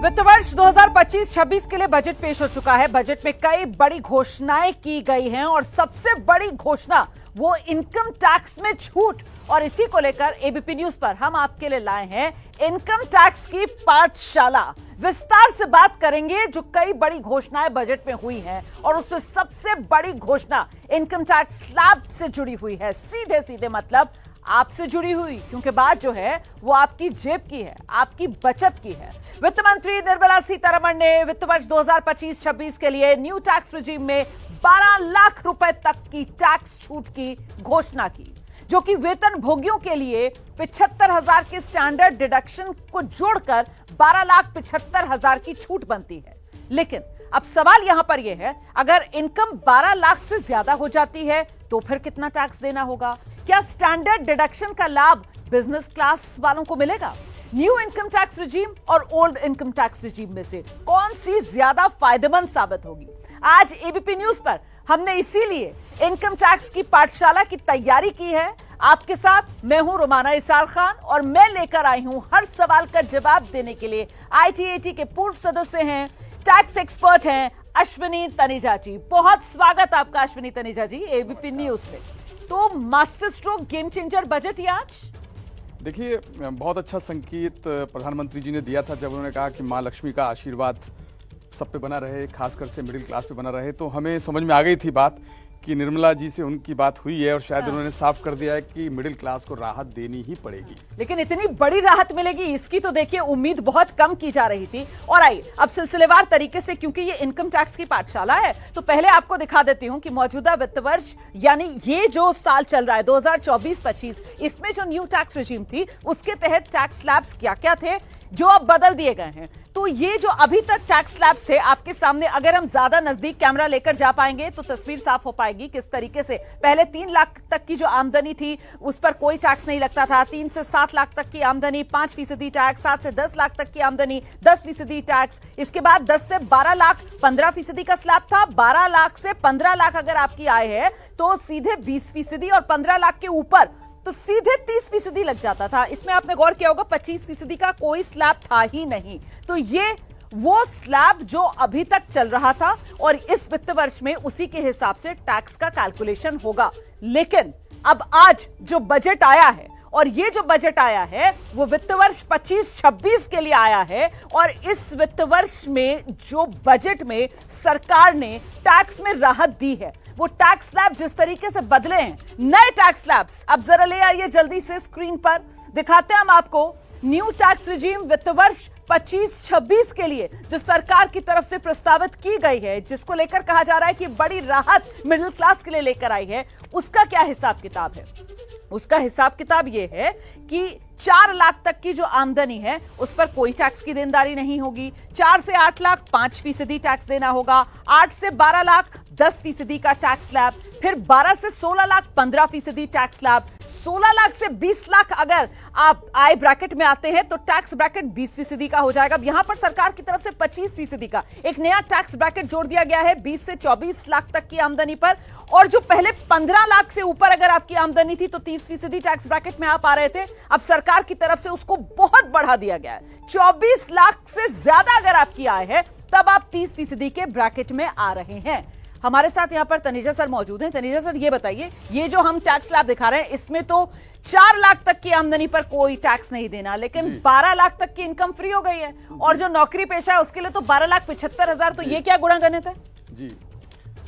वित्त वर्ष 2025-26 के लिए बजट पेश हो चुका है। बजट में कई बड़ी घोषणाएं की गई हैं और सबसे बड़ी घोषणा वो इनकम टैक्स में छूट, और इसी को लेकर एबीपी न्यूज पर हम आपके लिए लाए हैं इनकम टैक्स की पाठशाला। विस्तार से बात करेंगे जो कई बड़ी घोषणाएं बजट में हुई हैं, और उसमें सबसे बड़ी घोषणा इनकम टैक्स स्लैब से जुड़ी हुई है। सीधे सीधे मतलब आपसे जुड़ी हुई, क्योंकि बात जो है वो आपकी जेब की है, आपकी बचत की है। वित्त मंत्री निर्मला सीतारमण ने वित्त वर्ष 2025-26 के लिए न्यू टैक्स रिजीम में 12 लाख रुपए तक की टैक्स छूट की घोषणा की, जो कि वेतन भोगियों के लिए 75,000 के स्टैंडर्ड डिडक्शन को जोड़कर 12,75,000 की छूट बनती है। लेकिन अब सवाल यहां पर यह है, अगर इनकम 12 लाख से ज्यादा हो जाती है तो फिर कितना टैक्स देना होगा? क्या स्टैंडर्ड डिडक्शन का लाभ बिजनेस क्लास वालों को मिलेगा? न्यू इनकम टैक्स रिजीम और ओल्ड इनकम टैक्स रिजीम में से कौन सी ज्यादा फायदेमंद साबित होगी? आज एबीपी न्यूज पर हमने इसीलिए इनकम टैक्स की पाठशाला की तैयारी की है। आपके साथ मैं हूं रुमाना इसार खान, और मैं लेकर आई हूं हर सवाल का जवाब देने के लिए आईटीएटी के पूर्व सदस्य हैं, टैक्स एक्सपर्ट हैं अश्विनी तनेजा जी। बहुत स्वागत आपका अश्विनी तनेजा जी एबीपी न्यूज में। तो masterstroke game changer budget ही आज? देखिए, बहुत अच्छा संकेत प्रधानमंत्री जी ने दिया था जब उन्होंने कहा कि मां लक्ष्मी का आशीर्वाद सब पे बना रहे, खासकर से मिडिल क्लास पे बना रहे। तो हमें समझ में आ गई थी बात कि निर्मला जी से उनकी बात हुई है, और शायद उन्होंने साफ कर दिया है कि मिडिल क्लास को राहत देनी ही पड़ेगी। लेकिन इतनी बड़ी राहत मिलेगी इसकी तो देखिए उम्मीद बहुत कम की जा रही थी। और आइए अब सिलसिलेवार तरीके से, क्योंकि ये इनकम टैक्स की पाठशाला है, तो पहले आपको दिखा देती हूं कि मौजूदा वित्त वर्ष यानी ये जो साल चल रहा है 2024-25, इसमें जो न्यू टैक्स रिजीम थी उसके तहत टैक्स स्लैब्स क्या क्या थे जो अब बदल दिए गए हैं। तो ये जो अभी तक टैक्स स्लैब्स थे आपके सामने, अगर हम ज्यादा नजदीक कैमरा लेकर जा पाएंगे तो तस्वीर साफ हो पाएगी किस तरीके से। पहले 3 लाख तक की जो आमदनी थी उस पर कोई टैक्स नहीं लगता था। 3 से 7 लाख तक की आमदनी 5% टैक्स, 7 से 10 लाख तक की आमदनी 10% टैक्स। इसके बाद 10 से 12 लाख 15% का स्लैब था। 12 लाख से 15 लाख अगर आपकी आय है तो सीधे 20%, और 15 लाख के ऊपर तो सीधे 30% लग जाता था। इसमें आपने गौर किया होगा 25% का कोई स्लैब था ही नहीं। तो ये वो स्लैब जो अभी तक चल रहा था, और इस वित्त वर्ष में उसी के हिसाब से टैक्स का कैलकुलेशन होगा। लेकिन अब आज जो बजट आया है, और ये जो बजट आया है वो वित्त वर्ष 25-26 के लिए आया है, और इस वित्त वर्ष में जो बजट में सरकार ने टैक्स में राहत दी है, वो टैक्स स्लैब जिस तरीके से बदले हैं, नए टैक्स स्लैब्स अब जरा ले आइए जल्दी से स्क्रीन पर, दिखाते हैं हम आपको न्यू टैक्स रिजीम वित्त वर्ष 25-26 के लिए जो सरकार की तरफ से प्रस्तावित की गई है, जिसको लेकर कहा जा रहा है कि बड़ी राहत मिडिल क्लास के लिए लेकर आई है। उसका क्या हिसाब किताब है? उसका हिसाब किताब यह है कि 4 लाख तक की जो आमदनी है उस पर कोई टैक्स की देनदारी नहीं होगी। 4 से 8 लाख 5% टैक्स देना होगा। 8 से 12 लाख 10% का टैक्स स्लैब, फिर 12 से 16 लाख 15% टैक्स स्लैब। 16 लाख से 20 लाख अगर आप आय ब्रैकेट में आते हैं तो टैक्स ब्रैकेट 20% का हो जाएगा। यहां पर सरकार की तरफ से 25% का एक नया टैक्स ब्रैकेट जोड़ दिया गया है 20 से 24 लाख तक की आमदनी पर। और जो पहले 15 लाख से ऊपर अगर आपकी आमदनी थी तो 30% टैक्स ब्रैकेट में आप आ रहे थे, अब सरकार की तरफ से उसको बहुत बढ़ा दिया गया है। 24 लाख से ज्यादा अगर आपकी आय है तब आप 30% के ब्रैकेट में आ रहे हैं। हमारे साथ यहां पर तनेजा सर मौजूद हैं। तनेजा सर, ये बताइए, ये जो हम टैक्स स्लैब दिखा रहे हैं इसमें तो 4 लाख तक की आमदनी पर कोई टैक्स नहीं देना, लेकिन 12 लाख तक की इनकम फ्री हो गई है, और जो नौकरी पेशा है उसके लिए तो 12,75,000। तो ये क्या गुणागणित है? जी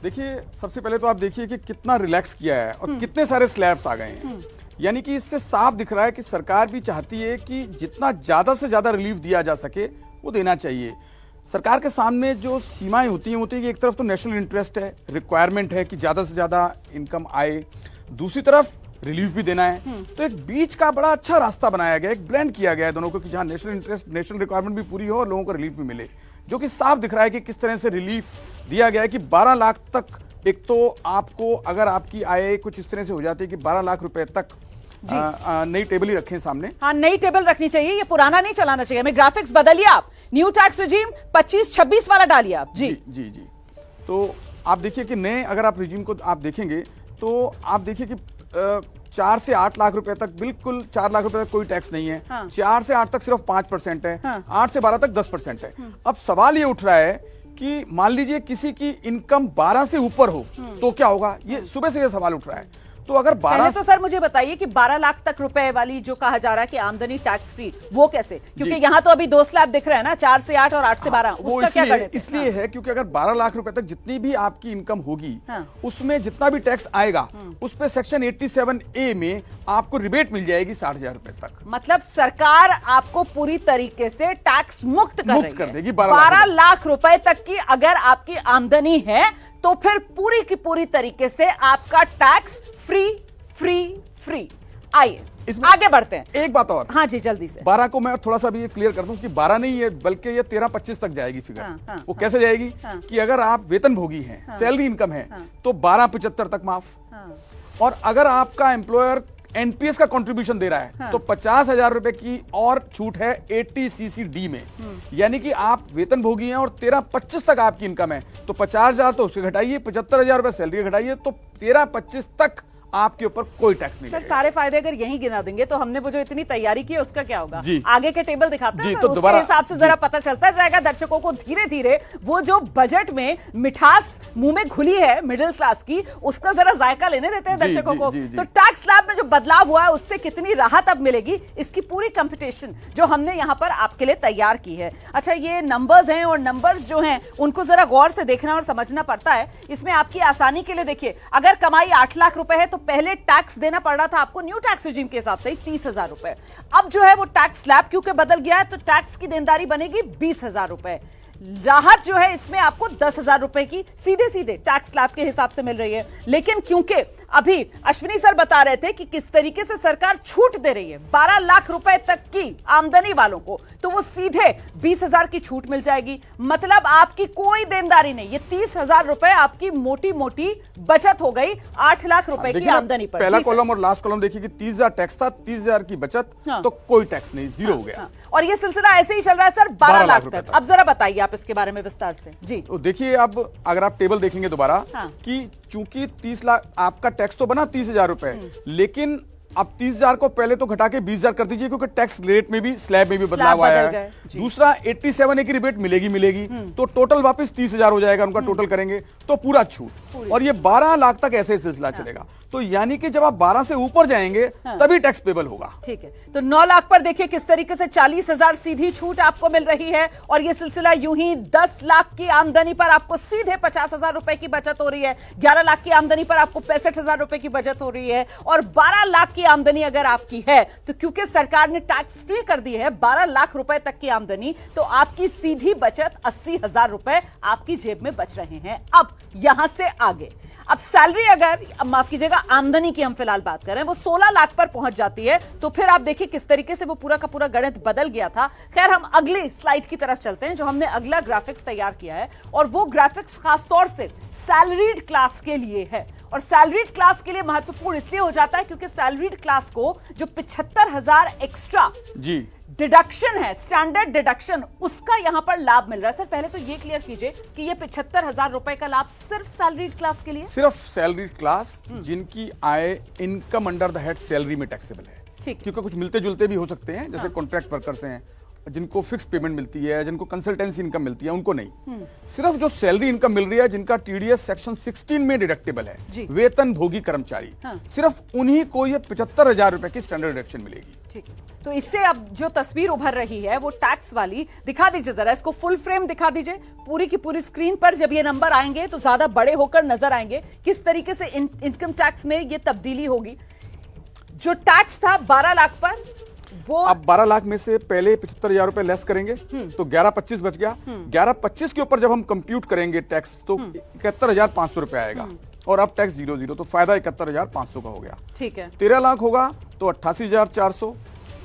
देखिए, सबसे पहले तो आप देखिए कि कितना रिलैक्स किया है और कितने सारे स्लैब्स आ गए हैं। यानी कि इससे साफ दिख रहा है कि सरकार भी चाहती है कि जितना ज्यादा से ज्यादा रिलीफ दिया जा सके वो देना चाहिए। सरकार के सामने जो सीमाएं होती हैं कि एक तरफ तो नेशनल इंटरेस्ट है, रिक्वायरमेंट है कि ज्यादा से ज्यादा इनकम आए, दूसरी तरफ रिलीफ भी देना है। तो एक बीच का बड़ा अच्छा रास्ता बनाया गया, एक ब्लेंड किया गया है दोनों को, कि जहां नेशनल इंटरेस्ट, नेशनल रिक्वायरमेंट भी पूरी हो और लोगों को रिलीफ भी मिले, जो कि साफ दिख रहा है कि किस तरह से रिलीफ दिया गया है कि 12 लाख तक। एक तो आपको अगर आपकी आय कुछ इस तरह से हो जाती है कि 12 लाख रुपए तक, नई टेबल ही रखें सामने। हाँ, नई टेबल रखनी चाहिए, ये पुराना नहीं चलाना चाहिए। हमें ग्राफिक्स बदलिए आप, न्यू टैक्स रिजीम 25-26 वाला डालिए आप। जी जी जी। तो आप देखिए कि नए अगर आप रिजीम को आप देखेंगे तो आप देखिए कि 4 से 8 लाख रुपए तक बिल्कुल 4 लाख रुपए तक कोई टैक्स नहीं है। हाँ। 4 से 8 तक सिर्फ 5% है। हाँ। 8 से 12 तक 10% है। अब सवाल ये उठ रहा है कि मान लीजिए किसी की इनकम 12 से ऊपर हो तो क्या होगा, ये सुबह से ये सवाल उठ रहा है। तो अगर 12 पहले तो सर मुझे बताइए कि 12 लाख तक रुपए वाली जो कहा जा रहा है कि आमदनी टैक्स फ्री, वो कैसे? क्योंकि यहाँ तो अभी 2 स्लैब दिख रहे हैं ना, 4 से 8 और 8 से 12। वो उसका क्या गणित है? इसलिए है क्योंकि अगर 12 लाख रुपए तक जितनी भी आपकी इनकम होगी, हाँ। उसमें जितना भी टैक्स आएगा उस पे सेक्शन 87A में आपको रिबेट मिल जाएगी 60,000 रुपए तक। मतलब सरकार आपको पूरी तरीके से टैक्स मुक्त कर देगी। 12 लाख रुपए तक की अगर आपकी आमदनी है तो फिर पूरी की पूरी तरीके से आपका टैक्स फ्री फ्री फ्री। आइए आगे बढ़ते हैं। एक बात और, हाँ जी जल्दी से। 12 को मैं थोड़ा सा भी ये क्लियर कर दूं कि 12 नहीं है बल्कि ये 13-25 तक जाएगी फिगर। हाँ, वो कैसे जाएगी कि अगर आप वेतन भोगी हैं, सैलरी इनकम है तो 12.75 तक माफ। और अगर आपका एम्प्लॉयर एनपीएस का कंट्रीब्यूशन दे रहा है तो 50,000 रुपए की और छूट है 80CCD में। यानी कि आप वेतन भोगी हैं और 13-25 तक आपकी इनकम है तो 50,000 तो उसके घटाइए, 75,000 रुपए सैलरी घटाइए तो 13-25 तक आपके ऊपर कोई टैक्स नहीं सर लगेगा। सारे फायदे अगर यहीं गिना देंगे तो हमने वो जो इतनी तैयारी की है उसका क्या होगा? जी। आगे के टेबल दिखाते हैं जी, सर, तो उसके दोबारा हिसाब से जरा पता चलता जाएगा दर्शकों को धीरे धीरे वो जो बजट में मिठास मुंह में घुली है मिडिल क्लास की, उसका जरा जायका लेने देते हैं जी, दर्शकों जी, को। जी, जी। तो टैक्स स्लैब में जो बदलाव हुआ है उससे कितनी राहत अब मिलेगी, इसकी पूरी कंपटीशन जो हमने यहाँ पर आपके लिए तैयार की है। अच्छा, ये नंबर्स हैं और नंबर्स जो हैं उनको जरा गौर से देखना और समझना पड़ता है। इसमें आपकी आसानी के लिए देखिए, अगर कमाई 8 लाख रुपए है तो पहले टैक्स देना पड़ रहा था आपको न्यू टैक्स रिजीम के हिसाब से 30,000 रुपए। अब जो है वो टैक्स स्लैब क्योंकि बदल गया है तो टैक्स की देनदारी बनेगी 20,000 रुपए। राहत जो है इसमें आपको 10,000 रुपए की सीधे सीधे टैक्स स्लैब के हिसाब से मिल रही है। लेकिन क्योंकि अभी अश्विनी सर बता रहे थे कि किस तरीके से सरकार छूट दे रही है 12 लाख रुपए तक की आमदनी वालों को, तो वो सीधे 20,000 की छूट मिल जाएगी। मतलब आपकी कोई देनदारी नहीं, ये 30,000 रुपए आपकी मोटी मोटी बचत हो गई 8 लाख रुपए की आमदनी पर। पहला कॉलम और लास्ट कॉलम देखिए कि 30,000 टैक्स था, 30,000 की बचत तो कोई टैक्स नहीं, जीरो हो गया। और ये सिलसिला ऐसे ही चल रहा है सर 12 लाख तक। अब जरा बताइए आप इसके बारे में विस्तार से। जी तो देखिए, अब अगर आप टेबल देखेंगे दोबारा कि चूंकि 30 लाख आपका टैक्स तो बना 30,000 रुपए, लेकिन अब 30,000 को पहले तो घटा के 20,000 कर दीजिए क्योंकि टैक्स रेट में भी स्लैब में भी बदलाव आया है। दूसरा 87A की रिबेट मिलेगी तो टोटल वापस 30,000 हो जाएगा, उनका टोटल करेंगे तो पूरा छूट। और ये 12 लाख तक ऐसे सिलसिला चलेगा। तो यानी कि जब आप 12 से ऊपर जाएंगे तभी टैक्स पेबल होगा। ठीक है, तो 9 लाख पर देखिए किस तरीके से 40,000 सीधी छूट आपको मिल रही है। और ये सिलसिला यूं ही 10 लाख की आमदनी पर आपको सीधे 50,000 रुपए की बचत हो रही है। 11 लाख की आमदनी पर आपको 65,000 रुपए की बचत हो रही है। और 12 लाख की आमदनी अगर आपकी है तो क्योंकि सरकार ने टैक्स फ्री कर दी है 12 लाख रुपए तक की आमदनी, तो आपकी सीधी बचत 80,000 रुपए आपकी जेब में बच रहे हैं। अब यहां से आगे अब सैलरी, अगर माफ कीजिएगा आमदनी की हम फिलहाल बात करें, वो 16 लाख पर पहुंच जाती है तो फिर आप देखिए किस तरीके से वो पूरा का पूरा गणित बदल गया था। खैर, हम अगली स्लाइड की तरफ चलते हैं जो हमने अगला ग्राफिक्स तैयार किया है और वो ग्राफिक्स खासतौर से सैलरीड क्लास के लिए है। और सैलरीड क्लास के लिए महत्वपूर्ण इसलिए हो जाता है क्योंकि सैलरीड क्लास को जो 75,000 एक्स्ट्रा जी डिडक्शन है, स्टैंडर्ड डिडक्शन, उसका यहां पर लाभ मिल रहा है। सर पहले तो ये क्लियर कीजिए कि ये 75,000 रुपए का लाभ सिर्फ सैलरीड क्लास के लिए, सिर्फ सैलरीड क्लास जिनकी आय income under the head salary में टैक्सेबल है। ठीक, क्योंकि कुछ मिलते जुलते भी हो सकते हैं, जैसे कॉन्ट्रैक्ट वर्कर्स हैं जिनको फिक्स पेमेंट मिलती है, जिनको कंसल्टेंसी इनकम मिलती है, उनको नहीं। सिर्फ जो सैलरी इनकम मिल रही है जिनका टीडीएस सेक्शन 16 में डिडक्टेबल है, वेतन भोगी कर्मचारी, सिर्फ उन्हीं को ये 75,000 रुपए की स्टैंडर्ड डिडक्शन मिलेगी। ठीक, तो इससे अब जो तस्वीर उभर रही है वो टैक्स वाली, दिखा दीजिए जरा इसको फुल फ्रेम दिखा दीजिए पूरी की पूरी स्क्रीन पर। जब ये नंबर आएंगे तो ज्यादा बड़े होकर नजर आएंगे किस तरीके से इनकम टैक्स में ये तब्दीली होगी। जो टैक्स था 12 लाख पर, वो अब 12 लाख में से पहले 75,000 रुपए लेस करेंगे तो 11,25 बच गया। 11,25 के ऊपर जब हम कंप्यूट करेंगे टैक्स तो 71,500 रुपए आएगा और अब टैक्स 0 तो फायदा 71,500 का हो गया। ठीक है, 13 लाख होगा तो 88,400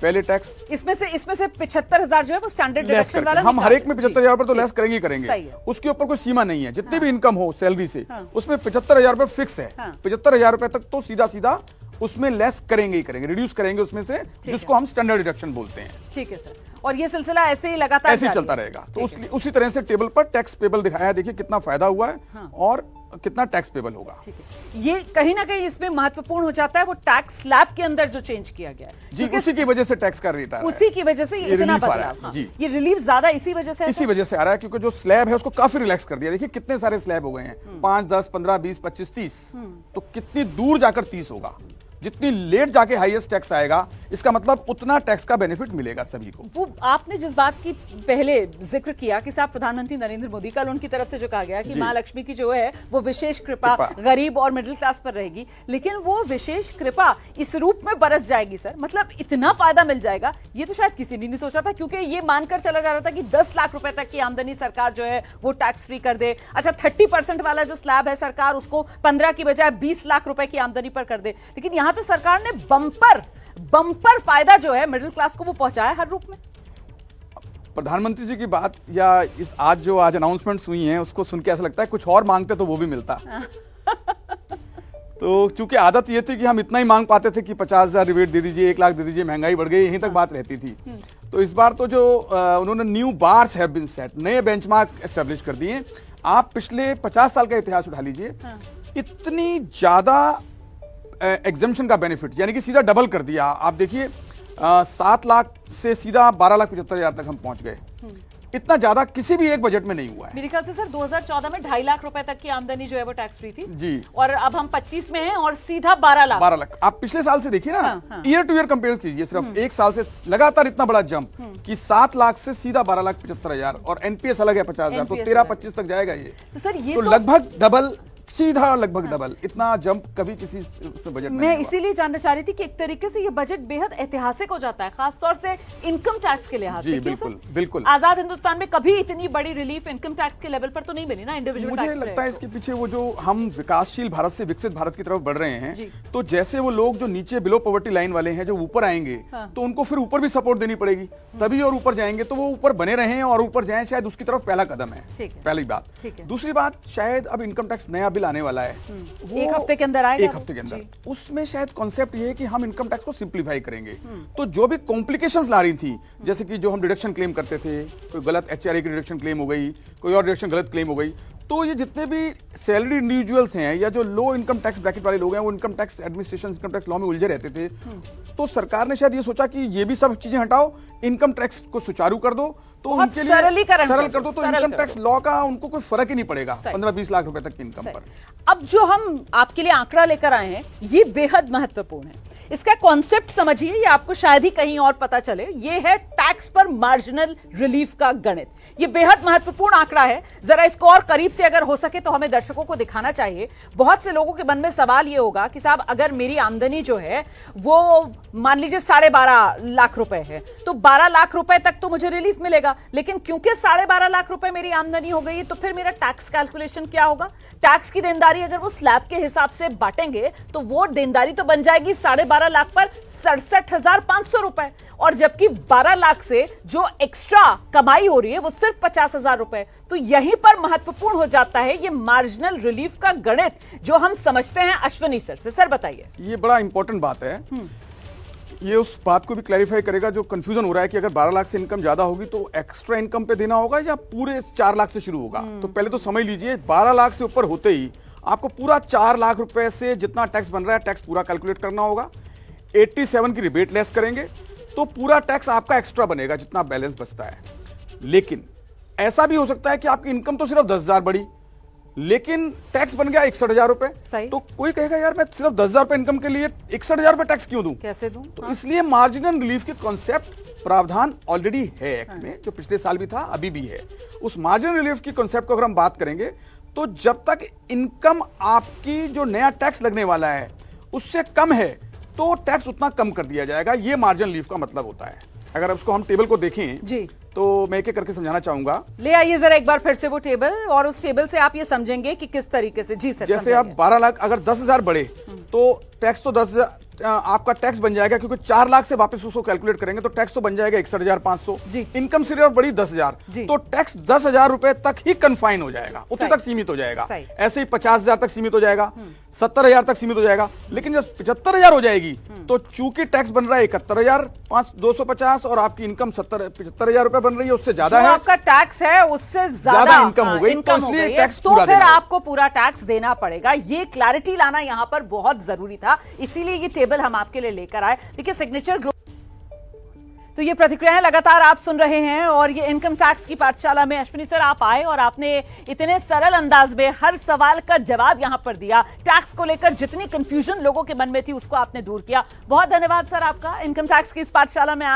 पहले टैक्स। इसमें से 75,000 जो है वो स्टैंडर्ड लेस डिडक्शन वाला हम हर एक में 75,000 रुपए तो लेस करेंगे ही सही करेंगे। है। उसके ऊपर कोई सीमा नहीं है, जितनी भी इनकम हो सैलरी से उसमें 75,000 रुपए फिक्स है। 75,000 रुपए तक तो सीधा सीधा उसमें लेस करेंगे ही करेंगे, रिड्यूस करेंगे उसमें से, जिसको हम स्टैंडर्ड डिडक्शन बोलते हैं। ठीक है सर, और ये सिलसिला ऐसे ही लगातार ऐसे ही चलता रहेगा। तो उसी तरह से टेबल पर टैक्स पेबल दिखाया है, देखिए कितना फायदा हुआ है और कितना टैक्स पेबल होगा। ठीक है, ये कहीं ना कहीं इसमें महत्वपूर्ण हो जाता है वो टैक्स स्लैब के अंदर जो चेंज किया गया है जी, उसी की वजह से टैक्स का रेट आ रहा है, उसी की वजह से ये इतना रिलीफ आ रहा बदलाव। है। हाँ, जी, ये रिलीफ ज्यादा इसी वजह से इसी वजह से आ रहा है क्योंकि जो स्लैब है उसको काफी रिलैक्स कर दिया। देखिए कितने सारे स्लैब हो गए हैं, 5, 10, 15, 20, 25, 30, तो कितनी दूर जाकर 30 होगा। जितनी लेट जाके हाईएस्ट टैक्स आएगा इसका मतलब उतना टैक्स का बेनिफिट मिलेगा सभी को। वो आपने जिस बात की पहले जिक्र किया कि साहब प्रधानमंत्री नरेंद्र मोदी कल उनकी तरफ से जो कहा गया कि मां लक्ष्मी की जो है वो विशेष कृपा गरीब और मिडिल क्लास पर रहेगी, लेकिन वो विशेष कृपा इस रूप में बरस जाएगी सर, मतलब इतना फायदा मिल जाएगा ये तो शायद किसी ने नहीं सोचा था, क्योंकि ये मानकर चला जा रहा था कि 10 लाख रुपए तक की आमदनी सरकार जो है वो टैक्स फ्री कर दे। अच्छा 30% वाला जो स्लैब है सरकार उसको 15 की बजाय 20 लाख रुपए की आमदनी पर कर दे, लेकिन यहां तो सरकार ने बम्पर फायदा जो है मिडिल क्लास को वो पहुंचाया हर रूप में। प्रधानमंत्री जी की बात या इस आज अनाउंसमेंट्स हुई हैं उसको सुन के ऐसा लगता है कुछ और मांगते तो वो भी मिलता। तो चूंकि आदत ये थी कि हम इतना ही मांग पाते थे कि 50,000 रिबेट दे दीजिए, 1 लाख दे दीजिए, महंगाई बढ़ गई, यहीं तक बात रहती थी। तो इस बार तो जो उन्होंने new bars have been set, नए बेंचमार्क एस्टेब्लिश कर दिए। आप पिछले 50 साल का इतिहास उठा लीजिए, इतनी ज्यादा एग्जेम्पशन का बेनिफिट यानी कि सीधा डबल कर दिया। आप देखिए 7 लाख से सीधा 12,75,000 तक हम पहुंच गए। इतना ज्यादा किसी भी एक बजट में नहीं हुआ है। मेरे ख्याल से सर 2014 में 2.5 लाख रुपए तक की आमदनी जो है वो टैक्स फ्री थी जी, और अब हम 25 में हैं और सीधा 12 लाख। आप पिछले साल से देखिए ना, ईयर टू ईयर कंपेयर कीजिए, सिर्फ एक साल से लगातार इतना बड़ा जंप कि 7 लाख से सीधा 12,75,000 और एनपीएस अलग है 50,000, तो 13-25 तक जाएगा ये। तो सर ये तो लगभग डबल, सीधा लगभग डबल, इतना जंप कभी किसी बजट में मैं इसीलिए जानना चाह रही थी कि एक तरीके से ये बजट बेहद ऐतिहासिक हो जाता है, खासतौर से इनकम टैक्स के लिहाज से। बिल्कुल बिल्कुल। आजाद हिंदुस्तान में कभी इतनी बड़ी रिलीफ इनकम टैक्स के लेवल पर तो नहीं मिली ना इंडिविजुअल टैक्स। मुझे लगता है इसके पीछे वो जो हम विकासशील भारत से विकसित भारत की तरफ बढ़ रहे हैं, तो जैसे वो लोग जो नीचे बिलो पॉवर्टी लाइन वाले हैं जो ऊपर आएंगे, तो उनको फिर ऊपर भी सपोर्ट देनी पड़ेगी, तभी और ऊपर जाएंगे। तो वो ऊपर बने रहे और ऊपर जाएं, शायद उसकी तरफ पहला कदम है, पहली बात। दूसरी बात, शायद अब इनकम टैक्स नया बिल आने वाला है, वो 1 हफ्ते के अंदर आएगा। 1 हफ्ते के अंदर। उसमें शायद कॉन्सेप्ट ये है कि हम इनकम टैक्स को सिंप्लीफाई करेंगे। तो जो भी कॉम्प्लिकेशंस ला रही थी, जैसे कि जो हम डिडक्शन क्लेम करते थे, कोई गलत एचआरए की डिडक्शन क्लेम हो गई, कोई और डिडक्शन गलत क्लेम हो गई, तो ये जितने भी सैलरी इंडिविजुअल्स हैं या जो लो इनकम टैक्स ब्रैकेट वाले लोग हैं, वो income tax administration, income tax law में उलझे रहते थे। तो सरकार ने शायद ये सोचा कि ये भी सब चीजें हटाओ, इनकम टैक्स को सुचारू कर दो, तो उनके लिए सरल कर दो, तो इनकम टैक्स लॉ का उनको कोई फर्क ही नहीं पड़ेगा 15-20 लाख रुपए तक की इनकम पर। अब जो हम आपके लिए आंकड़ा लेकर आए हैं ये बेहद महत्वपूर्ण है, इसका कॉन्सेप्ट समझिए, ये आपको शायद ही कहीं और पता चले। ये है टैक्स पर मार्जिनल रिलीफ का गणित। ये बेहद महत्वपूर्ण आंकड़ा है, जरा इसको और करीब से अगर हो सके तो हमें दर्शकों को दिखाना चाहिए। बहुत से लोगों के मन में सवाल ये होगा कि साहब अगर मेरी आमदनी जो है वो मान लीजिए 12.5 लाख रुपए है, तो 12 लाख रुपए तक तो मुझे रिलीफ मिलेगा, लेकिन क्योंकि 12.5 लाख रुपए मेरी आमदनी हो गई तो फिर मेरा टैक्स कैलकुलेशन क्या होगा? टैक्स की देनदारी अगर वो स्लैब के हिसाब से बांटेंगे तो वो देनदारी तो बन जाएगी 12.5 लाख पर 67,500 रुपए, और जबकि 12 लाख से जो एक्स्ट्रा कमाई हो रही है वो सिर्फ 50,000 रुपए। तो यहीं पर महत्वपूर्ण हो जाता है ये मार्जिनल रिलीफ का गणित जो हम समझते हैं अश्विनी सर से। सर बताइए। ये बड़ा इंपॉर्टेंट बात है, ये उस बात को भी क्लैरिफाई करेगा जो कंफ्यूजन हो रहा है कि अगर 12 लाख से इनकम ज्यादा होगी तो एक्स्ट्रा इनकम पे देना होगा या पूरे 4 लाख से शुरू होगा। तो पहले तो समझ लीजिए 12 लाख से ऊपर होते ही आपको पूरा 4 लाख रुपए से जितना टैक्स बन रहा है टैक्स पूरा कैलकुलेट करना होगा। 87 की रिबेट लेस करेंगे तो पूरा टैक्स आपका एक्स्ट्रा बनेगा जितना बैलेंस बचता है। लेकिन ऐसा भी हो सकता है कि आपकी इनकम तो सिर्फ 10,000 बढ़ी लेकिन टैक्स बन गया 61,000 रुपए। तो कोई कहेगा यार मैं सिर्फ 10,000 रुपए इनकम के लिए 61,000 रुपए टैक्स क्यों दूं? कैसे दूं? तो इसलिए मार्जिनल रिलीफ के कॉन्सेप्ट प्रावधान ऑलरेडी है एक्ट में, जो पिछले साल भी था अभी भी है। उस मार्जिनल रिलीफ की कॉन्सेप्ट को अगर हम बात करेंगे तो जब तक इनकम आपकी जो नया टैक्स लगने वाला है उससे कम है तो टैक्स उतना कम कर दिया जाएगा। ये मार्जिनल रिलीफ का मतलब होता है। अगर उसको हम टेबल को देखें जी तो मैं एक एक करके समझाना चाहूंगा। ले आइए जरा एक बार फिर से वो टेबल, और उस टेबल से आप ये समझेंगे कि किस तरीके से। जी सर। जैसे आप 12 लाख अगर 10,000 बढ़े तो टैक्स तो आपका टैक्स बन जाएगा, क्योंकि 4 लाख से वापस उसको कैलकुलेट करेंगे तो टैक्स तो बन जाएगा 61,500। जी। इनकम सिर्फ बड़ी 10,000, तो टैक्स 10,000 रुपए तक ही कन्फाइन हो जाएगा, उतने तक सीमित हो जाएगा। ऐसे ही 50,000 तक सीमित हो जाएगा, 70,000 तक सीमित हो जाएगा। लेकिन जब 75,000 हो जाएगी तो चूंकि टैक्स बन रहा है 71,250 और आपकी इनकम 75,000 रुपए बन रही है, उससे ज्यादा है, आपका टैक्स है उससे ज्यादा इनकम हो गई, तो इसलिए टैक्स तो पूरा फिर देना होगा। आपको पूरा टैक्स देना पड़ेगा। ये क्लैरिटी लाना यहां पर बहुत जरूरी था, इसीलिए ये टेबल हम आपके लिए लेकर आए। देखिए सिग्नेचर ग्रुप, तो ये प्रतिक्रियाएं लगातार आप सुन रहे हैं और ये इनकम टैक्स की पाठशाला में अश्विनी सर आप आए और आपने इतने सरल अंदाज में हर सवाल का जवाब यहां पर दिया। टैक्स को लेकर जितनी कंफ्यूजन लोगों के मन में थी उसको आपने दूर किया। बहुत धन्यवाद सर आपका इनकम टैक्स की इस पाठशाला में आने